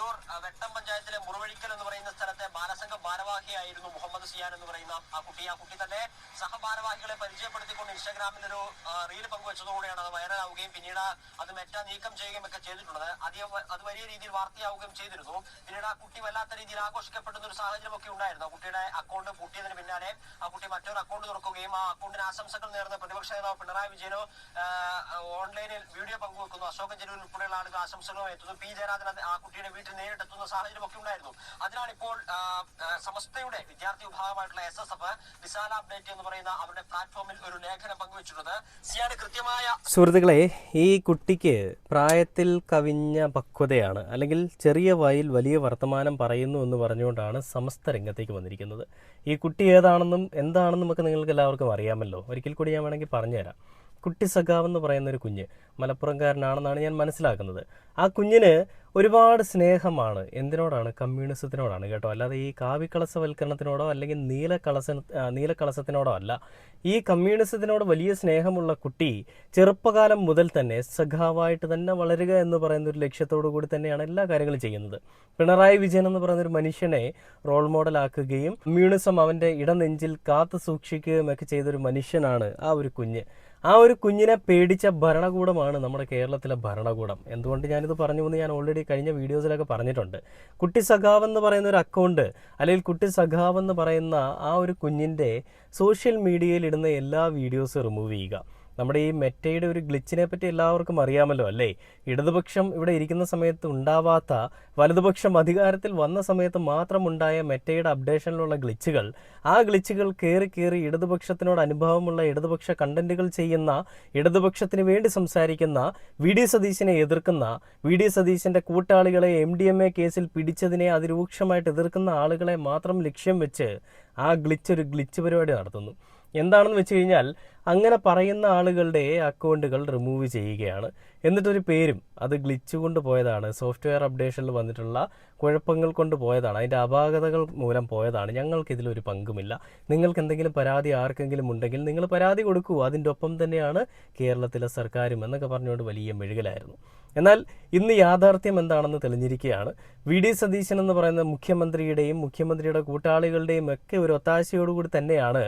അടൂർ വെട്ടം പഞ്ചായത്തിലെ മുറിവഴിക്കൽ എന്ന് പറയുന്ന സ്ഥലത്തെ ബാലസംഘ ഭാരവാഹിയായിരുന്നു മുഹമ്മദ് സിയാൻ എന്ന് പറയുന്ന ആ കുട്ടി തന്നെ സഹഭാരവാഹികളെ പരിചയപ്പെടുത്തിക്കൊണ്ട് ഇൻസ്റ്റാഗ്രാമിൽ ഒരു റീൽ പങ്കുവെച്ചതോടെയാണ് അത് വൈറലാവുകയും പിന്നീട് അത് മെറ്റ നീക്കം ചെയ്യുകയും ഒക്കെ ചെയ്തിട്ടുള്ളത്. അത് വലിയ രീതിയിൽ വാർത്തയാവുകയും ചെയ്തിരുന്നു. പിന്നീട് ആ കുട്ടി വല്ലാത്ത രീതിയിൽ ആഘോഷിക്കപ്പെടുന്ന ഒരു സാഹചര്യം ഒക്കെ ഉണ്ടായിരുന്നു. ആ കുട്ടിയുടെ അക്കൗണ്ട് പൂട്ടിയതിന് പിന്നാലെ ആ കുട്ടി മറ്റൊരു അക്കൗണ്ട് തുറക്കുകയും ആ അക്കൗണ്ടിന് ആശംസകൾ നേർന്ന പ്രതിപക്ഷ നേതാവ് പിണറായി വിജയനോ ഓൺലൈനിൽ വീഡിയോ പങ്കുവെക്കുന്നു. അശോകൻ ജലൂർ ഉൾപ്പെടെയുള്ള ആളുകൾ ആശംസകളും എത്തുന്നു. പി ജയരാജൻ ആ കുട്ടിയുടെ വീട്ടിൽ നേരിട്ടെത്തുന്ന സാഹചര്യം ഒക്കെ ഉണ്ടായിരുന്നു. അതിനാണ് ഇപ്പോൾ സമസ്തയുടെ വിദ്യാർത്ഥി വിഭാഗമായിട്ടുള്ള SSF വിശാല അപ്ഡേറ്റ് എന്ന് പറയുന്ന അവരുടെ പ്ലാറ്റ്ഫോമിൽ ഒരു ലേഖനം പങ്കുവച്ചിട്ടുണ്ട്. സിയാന് കൃത്യമായ സുഹൃത്തുക്കളെ, ഈ കുട്ടിക്ക് പ്രായത്തിൽ കവിഞ്ഞ പക്വതയാണ്, അല്ലെങ്കിൽ ചെറിയ വായിൽ വലിയ വർത്തമാനം പറയുന്നു എന്ന് പറഞ്ഞുകൊണ്ടാണ് സമസ്ത രംഗത്തേക്ക് വന്നിരിക്കുന്നത്. ഈ കുട്ടി ഏതാണെന്നും എന്താണെന്നും ഒക്കെ നിങ്ങൾക്ക് എല്ലാവർക്കും അറിയാമല്ലോ. ഒരിക്കൽ കൂടി ഞാൻ വേണമെങ്കിൽ പറഞ്ഞുതരാം. കുട്ടി സഖാവ് എന്ന് പറയുന്ന ഒരു കുഞ്ഞ് മലപ്പുറംകാരനാണെന്നാണ് ഞാൻ മനസ്സിലാക്കുന്നത്. ആ കുഞ്ഞിന് ഒരുപാട് സ്നേഹമാണ്. എന്തിനോടാണ്? കമ്മ്യൂണിസത്തിനോടാണ് കേട്ടോ. അല്ലാതെ ഈ കാവിക്കളസവൽക്കരണത്തിനോടോ അല്ലെങ്കിൽ നീലക്കളസത്തിനോടോ അല്ല. ഈ കമ്മ്യൂണിസത്തിനോട് വലിയ സ്നേഹമുള്ള കുട്ടി ചെറുപ്പകാലം മുതൽ തന്നെ സഖാവായിട്ട് തന്നെ വളരുക എന്ന് പറയുന്ന ഒരു ലക്ഷ്യത്തോടു കൂടി തന്നെയാണ് എല്ലാ കാര്യങ്ങളും ചെയ്യുന്നത്. പിണറായി വിജയൻ എന്ന് പറയുന്ന ഒരു മനുഷ്യനെ റോൾ മോഡലാക്കുകയും കമ്മ്യൂണിസം അവൻ്റെ ഇടനെഞ്ചിൽ കാത്തു സൂക്ഷിക്കുകയും ഒക്കെ ചെയ്തൊരു മനുഷ്യനാണ് ആ ഒരു കുഞ്ഞ്. ആ ഒരു കുഞ്ഞിനെ പേടിച്ച ഭരണകൂടമാണ് നമ്മുടെ കേരളത്തിലെ ഭരണകൂടം. എന്തുകൊണ്ട് ഞാനിത് പറഞ്ഞു എന്ന് ഞാൻ ഓൾറെഡി കഴിഞ്ഞ വീഡിയോസിലൊക്കെ പറഞ്ഞിട്ടുണ്ട്. കുട്ടി സഖാവ് എന്ന് പറയുന്ന ഒരു അക്കൗണ്ട്, അല്ലെങ്കിൽ കുട്ടി സഖാവ് എന്ന് പറയുന്ന ആ ഒരു കുഞ്ഞിൻ്റെ സോഷ്യൽ മീഡിയയിൽ ഇടുന്ന എല്ലാ വീഡിയോസും റിമൂവ് ചെയ്യുക. നമ്മുടെ ഈ മെറ്റയുടെ ഒരു ഗ്ലിച്ചിനെ പറ്റി എല്ലാവർക്കും അറിയാമല്ലോ അല്ലേ? ഇടതുപക്ഷം ഇവിടെ ഇരിക്കുന്ന സമയത്ത് ഉണ്ടാവാത്ത, വലതുപക്ഷം അധികാരത്തിൽ വന്ന സമയത്ത് മാത്രം ഉണ്ടായ മെറ്റയുടെ അപ്ഡേഷനിലുള്ള ഗ്ലിച്ചുകൾ, ആ ഗ്ലിച്ചുകൾ കയറി ഇടതുപക്ഷത്തിനോട് അനുഭവമുള്ള ഇടതുപക്ഷ കണ്ടന്റുകൾ ചെയ്യുന്ന, ഇടതുപക്ഷത്തിന് വേണ്ടി സംസാരിക്കുന്ന, VD സതീശനെ എതിർക്കുന്ന, VD സതീശൻ്റെ കൂട്ടാളികളെ MDMA കേസിൽ പിടിച്ചതിനെ അതിരൂക്ഷമായിട്ട് എതിർക്കുന്ന ആളുകളെ മാത്രം ലക്ഷ്യം വെച്ച് ആ ഒരു ഗ്ലിച്ച് പരിപാടി നടത്തുന്നു. എന്താണെന്ന് വെച്ച് കഴിഞ്ഞാൽ, അങ്ങനെ പറയുന്ന ആളുകളുടെ അക്കൗണ്ടുകൾ റിമൂവ് ചെയ്യുകയാണ്. എന്നിട്ടൊരു പേരും അത് ഗ്ലിച്ച് കൊണ്ട് പോയതാണ്, സോഫ്റ്റ്വെയർ അപ്ഡേഷനിൽ വന്നിട്ടുള്ള കുഴപ്പങ്ങൾ കൊണ്ട് പോയതാണ്, അതിൻ്റെ അപാകതകൾ മൂലം പോയതാണ്, ഞങ്ങൾക്കിതിലൊരു പങ്കുമില്ല, നിങ്ങൾക്ക് എന്തെങ്കിലും പരാതി ആർക്കെങ്കിലും ഉണ്ടെങ്കിൽ നിങ്ങൾ പരാതി കൊടുക്കൂ, അതിൻ്റെ ഒപ്പം തന്നെയാണ് കേരളത്തിലെ സർക്കാരും എന്നൊക്കെ പറഞ്ഞുകൊണ്ട് വലിയ മെഴുകലായിരുന്നു. എന്നാൽ ഇന്ന് യാഥാർത്ഥ്യം എന്താണെന്ന് തെളിഞ്ഞിരിക്കുകയാണ്. VD സതീശൻ എന്ന് പറയുന്ന മുഖ്യമന്ത്രിയുടെയും മുഖ്യമന്ത്രിയുടെ കൂട്ടാളികളുടെയും ഒക്കെ ഒരു ഒത്താശയോടുകൂടി തന്നെയാണ്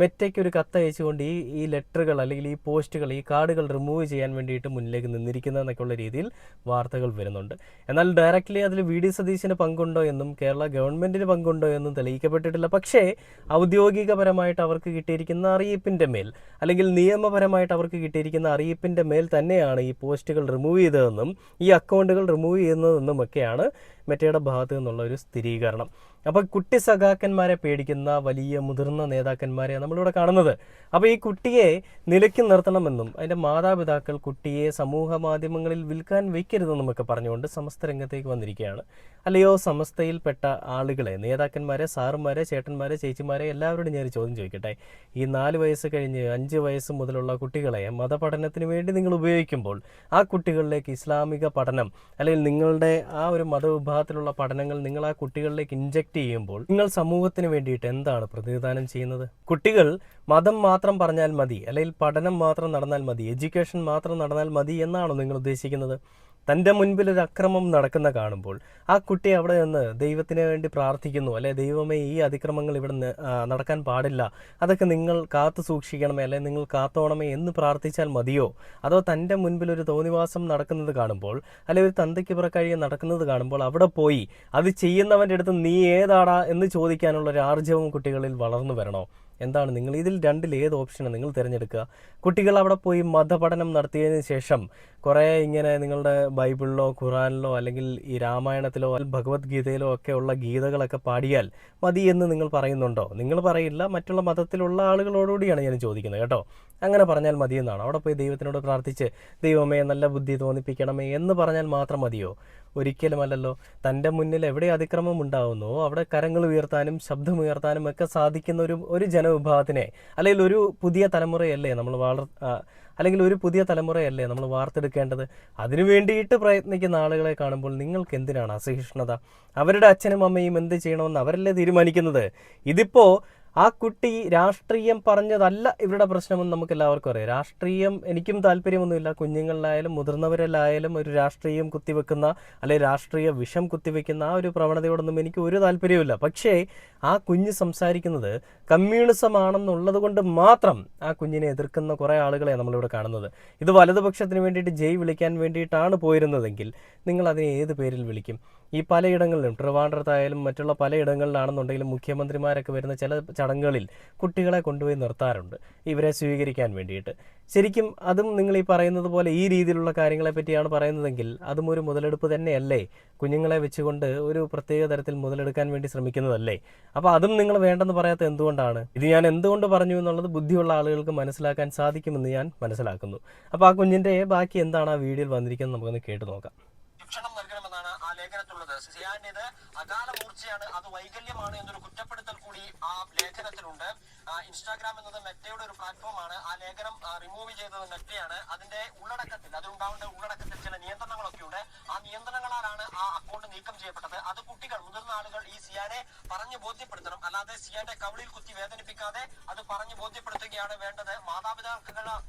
മെറ്റയ്ക്ക് ഒരു കത്തയച്ചുകൊണ്ട് ഈ ലെറ്ററുകൾ അല്ലെങ്കിൽ ഈ പോസ്റ്റുകൾ, ഈ കാർഡുകൾ റിമൂവ് ചെയ്യാൻ വേണ്ടിയിട്ട് മുന്നിലേക്ക് നിന്നിരിക്കുന്നതെന്നൊക്കെയുള്ള രീതിയിൽ വാർത്തകൾ വരുന്നുണ്ട്. എന്നാൽ ഡയറക്റ്റ്ലി അതിൽ VD സതീശന് പങ്കുണ്ടോ എന്നും കേരള ഗവൺമെൻറ്റിന് പങ്കുണ്ടോ എന്നും തെളിയിക്കപ്പെട്ടിട്ടില്ല. പക്ഷേ ഔദ്യോഗികപരമായിട്ട് അവർക്ക് കിട്ടിയിരിക്കുന്ന അറിയിപ്പിൻ്റെ മേൽ, അല്ലെങ്കിൽ നിയമപരമായിട്ട് അവർക്ക് കിട്ടിയിരിക്കുന്ന അറിയിപ്പിൻ്റെ മേൽ തന്നെയാണ് ഈ പോസ്റ്റുകൾ റിമൂവ് ചെയ്തതെന്നും ഈ അക്കൗണ്ടുകൾ റിമൂവ് ചെയ്യുന്നതെന്നും ഒക്കെയാണ് മെറ്റയുടെ ഭാഗത്തു നിന്നുള്ള ഒരു സ്ഥിരീകരണം. അപ്പോൾ കുട്ടി സഖാക്കന്മാരെ പേടിക്കുന്ന വലിയ മുതിർന്ന നേതാക്കന്മാരെ നമ്മളിവിടെ കാണുന്നത്. അപ്പോൾ ഈ കുട്ടിയെ നിലയ്ക്ക് നിർത്തണമെന്നും അതിൻ്റെ മാതാപിതാക്കൾ കുട്ടിയെ സമൂഹ മാധ്യമങ്ങളിൽ വിൽക്കാൻ വയ്ക്കരുതെന്നുമൊക്കെ പറഞ്ഞുകൊണ്ട് സമസ്ത രംഗത്തേക്ക് വന്നിരിക്കുകയാണ്. അല്ലയോ സമസ്തയിൽപ്പെട്ട ആളുകളെ, നേതാക്കന്മാരെ, സാറുമാരെ, ചേട്ടന്മാരെ, ചേച്ചിമാരെ എല്ലാവരോടും ഞാൻ ചോദ്യം ചോദിക്കട്ടെ. ഈ 4 വയസ്സ് കഴിഞ്ഞ് 5 വയസ്സ് മുതലുള്ള കുട്ടികളെ മതപഠനത്തിന് വേണ്ടി നിങ്ങൾ ഉപയോഗിക്കുമ്പോൾ ആ കുട്ടികളിലേക്ക് ഇസ്ലാമിക പഠനം, അല്ലെങ്കിൽ നിങ്ങളുടെ ആ ഒരു മതവിഭാഗത്തിലുള്ള പഠനങ്ങൾ നിങ്ങൾ ആ കുട്ടികളിലേക്ക് ഇൻജക്ട് ചെയ്യുമ്പോൾ നിങ്ങൾ സമൂഹത്തിന് വേണ്ടിയിട്ട് എന്താണ് പ്രതിനിധാനം ചെയ്യുന്നത്? കുട്ടികൾ മതം മാത്രം പറഞ്ഞാൽ മതി, അല്ലെങ്കിൽ പഠനം മാത്രം നടന്നാൽ മതി, എഡ്യൂക്കേഷൻ മാത്രം നടന്നാൽ മതി എന്നാണോ നിങ്ങൾ ഉദ്ദേശിക്കുന്നത്? തൻ്റെ മുൻപിൽ ഒരു അക്രമം നടക്കുന്ന കാണുമ്പോൾ ആ കുട്ടി അവിടെ നിന്ന് ദൈവത്തിന് വേണ്ടി പ്രാർത്ഥിക്കുന്നു, അല്ലെ ദൈവമേ ഈ അതിക്രമങ്ങൾ ഇവിടെ നടക്കാൻ പാടില്ല, അതൊക്കെ നിങ്ങൾ കാത്തു സൂക്ഷിക്കണമേ, അല്ലെ നിങ്ങൾ കാത്തോണമേ എന്ന് പ്രാർത്ഥിച്ചാൽ മതിയോ? അതോ തൻ്റെ മുൻപിൽ ഒരു തോന്നിവാസം നടക്കുന്നത് കാണുമ്പോൾ, അല്ലെ ഒരു തന്തയ്ക്ക് പുറക്കഴിയെ നടക്കുന്നത് കാണുമ്പോൾ അവിടെ പോയി അത് ചെയ്യുന്നവൻ്റെ അടുത്ത് നീ ഏതാടാ എന്ന് ചോദിക്കാനുള്ള ഒരു ആർജവം കുട്ടികളിൽ വളർന്നു വരണോ? എന്താണ് നിങ്ങൾ ഇതിൽ രണ്ടിൽ ഏത് ഓപ്ഷനാണ് നിങ്ങൾ തിരഞ്ഞെടുക്കുക? കുട്ടികൾ അവിടെ പോയി മതപഠനം നടത്തിയതിന് ശേഷം കുറേ ഇങ്ങനെ നിങ്ങളുടെ ബൈബിളിലോ ഖുറാനിലോ അല്ലെങ്കിൽ ഈ രാമായണത്തിലോ ഭഗവത്ഗീതയിലോ ഒക്കെ ഉള്ള ഗീതകളൊക്കെ പാടിയാൽ മതി എന്ന് നിങ്ങൾ പറയുന്നുണ്ടോ? നിങ്ങൾ പറയില്ല, മറ്റുള്ള മതത്തിലുള്ള ആളുകളോടുകൂടിയാണ് ഞാൻ ചോദിക്കുന്നത് കേട്ടോ. അങ്ങനെ പറഞ്ഞാൽ മതിയെന്നാണ്? അവിടെ പോയി ദൈവത്തിനോട് പ്രാർത്ഥിച്ച് ദൈവമേ നല്ല ബുദ്ധി തോന്നിപ്പിക്കണമേ എന്ന് പറഞ്ഞാൽ മാത്രം മതിയോ? ഒരിക്കലുമല്ലല്ലോ. തൻ്റെ മുന്നിൽ എവിടെ അതിക്രമം ഉണ്ടാകുന്നോ അവിടെ കരങ്ങൾ ഉയർത്താനും ശബ്ദമുയർത്താനും ഒക്കെ സാധിക്കുന്ന ഒരു ജനവിഭാഗത്തിനെ, അല്ലെങ്കിൽ ഒരു പുതിയ തലമുറയല്ലേ നമ്മൾ വാർത്തെടുക്കേണ്ടത്? അതിനു വേണ്ടിയിട്ട് പ്രയത്നിക്കുന്ന ആളുകളെ കാണുമ്പോൾ നിങ്ങൾക്ക് എന്തിനാണ് അസഹിഷ്ണുത? അവരുടെ അച്ഛനും അമ്മയും എന്ത് ചെയ്യണമെന്ന് അവരല്ലേ തീരുമാനിക്കുന്നത്. ഇതിപ്പോൾ ആ കുട്ടി രാഷ്ട്രീയം പറഞ്ഞതല്ല ഇവരുടെ പ്രശ്നമെന്ന് നമുക്ക് എല്ലാവർക്കും അറിയാം. രാഷ്ട്രീയം എനിക്കും താല്പര്യമൊന്നുമില്ല. കുഞ്ഞുങ്ങളിലായാലും മുതിർന്നവരിലായാലും ഒരു രാഷ്ട്രീയം കുത്തിവെക്കുന്ന അല്ലെങ്കിൽ രാഷ്ട്രീയ വിഷം കുത്തിവെക്കുന്ന ആ ഒരു പ്രവണതയോടൊന്നും എനിക്ക് ഒരു താല്പര്യവുമില്ല. പക്ഷേ ആ കുഞ്ഞ് സംസാരിക്കുന്നത് കമ്മ്യൂണിസം ആണെന്നുള്ളത് കൊണ്ട് മാത്രം ആ കുഞ്ഞിനെ എതിർക്കുന്ന കുറേ ആളുകളെ നമ്മളിവിടെ കാണുന്നത്. ഇത് വലതുപക്ഷത്തിന് വേണ്ടിയിട്ട് ജയ് വിളിക്കാൻ വേണ്ടിയിട്ടാണ് പോയിരുന്നതെങ്കിൽ നിങ്ങൾ അതിനെ ഏത് പേരിൽ വിളിക്കും? ഈ പലയിടങ്ങളിലും ട്രിവാൻഡ്രത്തായാലും മറ്റുള്ള പലയിടങ്ങളിലാണെന്നുണ്ടെങ്കിലും മുഖ്യമന്ത്രിമാരൊക്കെ വരുന്ന ചില ചടങ്ങുകളിൽ കുട്ടികളെ കൊണ്ടുപോയി നിർത്താറുണ്ട് ഇവരെ സ്വീകരിക്കാൻ വേണ്ടിയിട്ട്. ശരിക്കും അതും നിങ്ങൾ ഈ പറയുന്നത് പോലെ ഈ രീതിയിലുള്ള കാര്യങ്ങളെ പറ്റിയാണ് പറയുന്നതെങ്കിൽ അതും ഒരു മുതലെടുപ്പ് തന്നെയല്ലേ? കുഞ്ഞുങ്ങളെ വെച്ചുകൊണ്ട് ഒരു പ്രത്യേക തരത്തിൽ മുതലെടുക്കാൻ വേണ്ടി ശ്രമിക്കുന്നതല്ലേ? അപ്പോൾ അതും നിങ്ങൾ വേണ്ടെന്ന് പറയാത്ത എന്തുകൊണ്ടാണ്? ഇത് ഞാൻ എന്തുകൊണ്ട് പറഞ്ഞു എന്നുള്ളത് ബുദ്ധിയുള്ള ആളുകൾക്ക് മനസ്സിലാക്കാൻ സാധിക്കുമെന്ന് ഞാൻ മനസ്സിലാക്കുന്നു. അപ്പോൾ ആ കുഞ്ഞിൻ്റെ ബാക്കി എന്താണ് ആ വീഡിയോയിൽ വന്നിരിക്കുന്നത് നമുക്കൊന്ന് കേട്ട് നോക്കാം. ശിക്ഷണം നൽകണമെന്നാണ് ആ ലേഖനത്തിലുള്ളത്. സിയാന്റേത് അകാല മൂർച്ചയാണ്, അത് വൈകല്യമാണ് എന്നൊരു കുറ്റപ്പെടുത്തൽ കൂടി ആ ലേഖനത്തിലുണ്ട്. ഇൻസ്റ്റാഗ്രാം എന്നത് മെറ്റയുടെ ഒരു പ്ലാറ്റ്ഫോമാണ്. ആ ലേഖനം റിമൂവ് ചെയ്തത് മെറ്റയാണ്. അതിന്റെ ഉള്ളടക്കത്തിൽ, അതിലുണ്ടാവേണ്ട ഉള്ളടക്കത്തിൽ ചില നിയന്ത്രണങ്ങളൊക്കെ ഉണ്ട്. ആ നിയന്ത്രണങ്ങളാലാണ് ആ അക്കൗണ്ട് നീക്കം ചെയ്യപ്പെട്ടത്. അത് കുട്ടികൾ, മുതിർന്ന ആളുകൾ ഈ സിയാനെ പറഞ്ഞു ബോധ്യപ്പെടുത്തണം. അല്ലാതെ സിയാന്റെ കവിളിൽ കുത്തി വേദനിപ്പിക്കാതെ അത് പറഞ്ഞു ബോധ്യപ്പെടുത്തുകയാണ് വേണ്ടത്.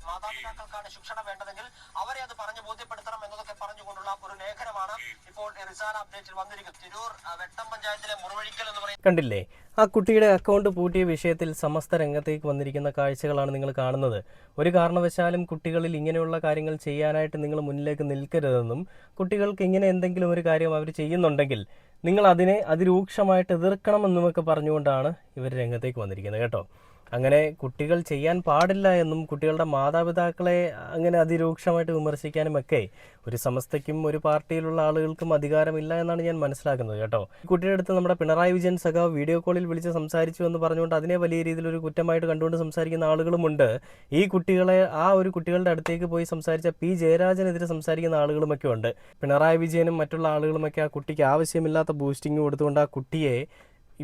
മാതാപിതാക്കൾക്കാണ് ശിക്ഷണം വേണ്ടതെങ്കിൽ അവരെ അത് പറഞ്ഞു ബോധ്യപ്പെടുത്തണം എന്നതൊക്കെ പറഞ്ഞുകൊണ്ടുള്ള ഒരു ലേഖനമാണ് ഇപ്പോൾ റിസാല അപ്ഡേറ്റിൽ വന്നിരിക്കുന്നത്. തിരൂർ വെട്ടം പഞ്ചായത്തിലെ മുറിവഴിക്കൽ എന്ന് പറയുന്നത് കണ്ടില്ലേ? ആ കുട്ടിയുടെ അക്കൗണ്ട് പൂട്ടിയ വിഷയത്തിൽ സമസ്ത രംഗത്തേക്ക് വന്നിരിക്കുന്ന കാഴ്ചകളാണ് നിങ്ങൾ കാണുന്നത്. ഒരു കാരണവശാലും കുട്ടികളിൽ ഇങ്ങനെയുള്ള കാര്യങ്ങൾ ചെയ്യാനായിട്ട് നിങ്ങൾ മുന്നിലേക്ക് നിൽക്കരുതെന്നും കുട്ടികൾക്ക് ഇങ്ങനെ എന്തെങ്കിലും ഒരു കാര്യം അവർ ചെയ്യുന്നുണ്ടെങ്കിൽ നിങ്ങൾ അതിനെ അതിരൂക്ഷമായിട്ട് എതിർക്കണമെന്നുമൊക്കെ പറഞ്ഞുകൊണ്ടാണ് ഇവർ രംഗത്തേക്ക് വന്നിരിക്കുന്നത് കേട്ടോ. അങ്ങനെ കുട്ടികൾ ചെയ്യാൻ പാടില്ല എന്നും കുട്ടികളുടെ മാതാപിതാക്കളെ അങ്ങനെ അതിരൂക്ഷമായിട്ട് വിമർശിക്കാനുമൊക്കെ ഒരു സമസ്തയ്ക്കും ഒരു പാർട്ടിയിലുള്ള ആളുകൾക്കും അധികാരമില്ല എന്നാണ് ഞാൻ മനസ്സിലാക്കുന്നത് കേട്ടോ. കുട്ടിയുടെ അടുത്ത് നമ്മുടെ പിണറായി വിജയൻ സഖാവ് വീഡിയോ കോളിൽ വിളിച്ച് സംസാരിച്ചു എന്ന് പറഞ്ഞുകൊണ്ട് അതിനെ വലിയ രീതിയിലൊരു കുറ്റമായിട്ട് കണ്ടുകൊണ്ട് സംസാരിക്കുന്ന ആളുകളുമുണ്ട്. ഈ കുട്ടികളെ ആ ഒരു കുട്ടികളുടെ അടുത്തേക്ക് പോയി സംസാരിച്ച പി ജയരാജനെതിരെ സംസാരിക്കുന്ന ആളുകളുമൊക്കെ ഉണ്ട്. പിണറായി വിജയനും മറ്റുള്ള ആളുകളുമൊക്കെ ആ കുട്ടിക്ക് ആവശ്യമില്ലാത്ത ബൂസ്റ്റിംഗ് കൊടുത്തുകൊണ്ട് ആ കുട്ടിയെ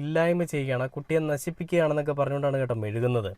ഇല്ലായ്മ ചെയ്യുകയാണ്, ആ കുട്ടിയെ നശിപ്പിക്കുകയാണെന്നൊക്കെ പറഞ്ഞുകൊണ്ടാണ് കേട്ടോ മെഴുകുന്നത്.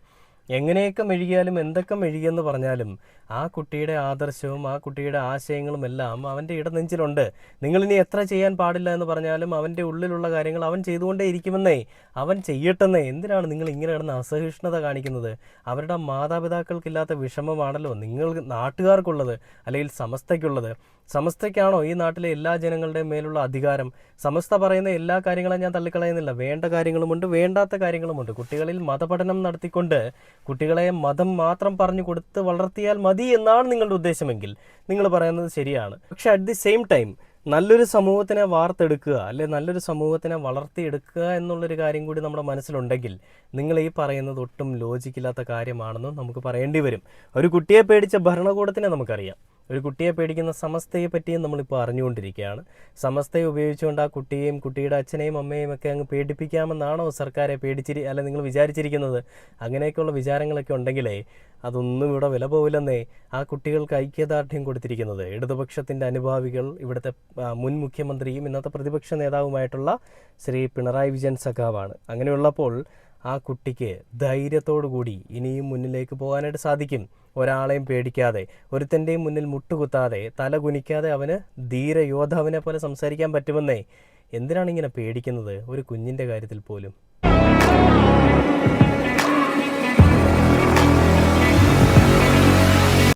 എങ്ങനെയൊക്കെ മെഴുകിയാലും എന്തൊക്കെ മെഴുകിയെന്ന് പറഞ്ഞാലും ആ കുട്ടിയുടെ ആദർശവും ആ കുട്ടിയുടെ ആശയങ്ങളും എല്ലാം അവൻ്റെ ഇടനെഞ്ചിലുണ്ട്. നിങ്ങളിനി എത്ര ചെയ്യാൻ പാടില്ല എന്ന് പറഞ്ഞാലും അവൻ്റെ ഉള്ളിലുള്ള കാര്യങ്ങൾ അവൻ ചെയ്തുകൊണ്ടേ ഇരിക്കുമെന്നേ. അവൻ ചെയ്യട്ടെന്നേ. എന്തിനാണ് നിങ്ങൾ ഇങ്ങനെ കിടന്ന് അസഹിഷ്ണുത കാണിക്കുന്നത്? അവരുടെ മാതാപിതാക്കൾക്കില്ലാത്ത വിഷമമാണല്ലോ നിങ്ങൾ നാട്ടുകാർക്കുള്ളത്, അല്ലെങ്കിൽ സമസ്തയ്ക്കുള്ളത്. സമസ്തയ്ക്കാണോ ഈ നാട്ടിലെ എല്ലാ ജനങ്ങളുടെയും മേലുള്ള അധികാരം? സമസ്ത പറയുന്ന എല്ലാ കാര്യങ്ങളും ഞാൻ തള്ളിക്കളയുന്നില്ല. വേണ്ട കാര്യങ്ങളുമുണ്ട്, വേണ്ടാത്ത കാര്യങ്ങളുമുണ്ട്. കുട്ടികളിൽ മതപഠനം നടത്തിക്കൊണ്ട് കുട്ടികളെ മതം മാത്രം പറഞ്ഞു കൊടുത്ത് വളർത്തിയാൽ മതി എന്നാണ് നിങ്ങളുടെ ഉദ്ദേശമെങ്കിൽ നിങ്ങൾ പറയുന്നത് ശരിയാണ്. പക്ഷെ അറ്റ് ദി സെയിം ടൈം നല്ലൊരു സമൂഹത്തിനെ വാർത്തെടുക്കുക, അല്ലെ നല്ലൊരു സമൂഹത്തിനെ വളർത്തിയെടുക്കുക എന്നുള്ളൊരു കാര്യം കൂടി നമ്മുടെ മനസ്സിലുണ്ടെങ്കിൽ നിങ്ങൾ ഈ പറയുന്നത് ഒട്ടും ലോജിക്കില്ലാത്ത കാര്യമാണെന്നും നമുക്ക് പറയേണ്ടി വരും. ഒരു കുട്ടിയെ പേടിച്ച ഭരണകൂടത്തിനെ നമുക്കറിയാം. ഒരു കുട്ടിയെ പേടിക്കുന്ന സമസ്തയെ പറ്റിയും നമ്മളിപ്പോൾ അറിഞ്ഞുകൊണ്ടിരിക്കുകയാണ്. സമസ്തയെ ഉപയോഗിച്ചുകൊണ്ട് ആ കുട്ടിയെയും കുട്ടിയുടെ അച്ഛനെയും അമ്മയെയും ഒക്കെ അങ്ങ് പേടിപ്പിക്കാമെന്നാണോ സർക്കാരെ അല്ല നിങ്ങൾ വിചാരിച്ചിരിക്കുന്നത്? അങ്ങനെയൊക്കെയുള്ള വിചാരങ്ങളൊക്കെ ഉണ്ടെങ്കിലേ അതൊന്നും ഇവിടെ വില പോവില്ലെന്നേ. ആ കുട്ടികൾക്ക് ഐക്യദാർഢ്യം കൊടുത്തിരിക്കുന്നത് ഇടതുപക്ഷത്തിൻ്റെ അനുഭാവികൾ, ഇവിടുത്തെ മുൻ മുഖ്യമന്ത്രിയും ഇന്നത്തെ പ്രതിപക്ഷ നേതാവുമായിട്ടുള്ള ശ്രീ പിണറായി വിജയൻ സഖാവാണ്. അങ്ങനെയുള്ളപ്പോൾ ആ കുട്ടിക്ക് ധൈര്യത്തോടു കൂടി ഇനിയും മുന്നിലേക്ക് പോകാനായിട്ട് സാധിക്കും. ഒരാളെയും പേടിക്കാതെ, ഒരുത്തൻ്റെയും മുന്നിൽ മുട്ടുകുത്താതെ, തല കുനിക്കാതെ അവന് ധീരയോദ്ധാവിനെ പോലെ സംസാരിക്കാൻ പറ്റുമെന്നേ. എന്തിനാണ് ഇങ്ങനെ പേടിക്കുന്നത് ഒരു കുഞ്ഞിൻ്റെ കാര്യത്തിൽ പോലും?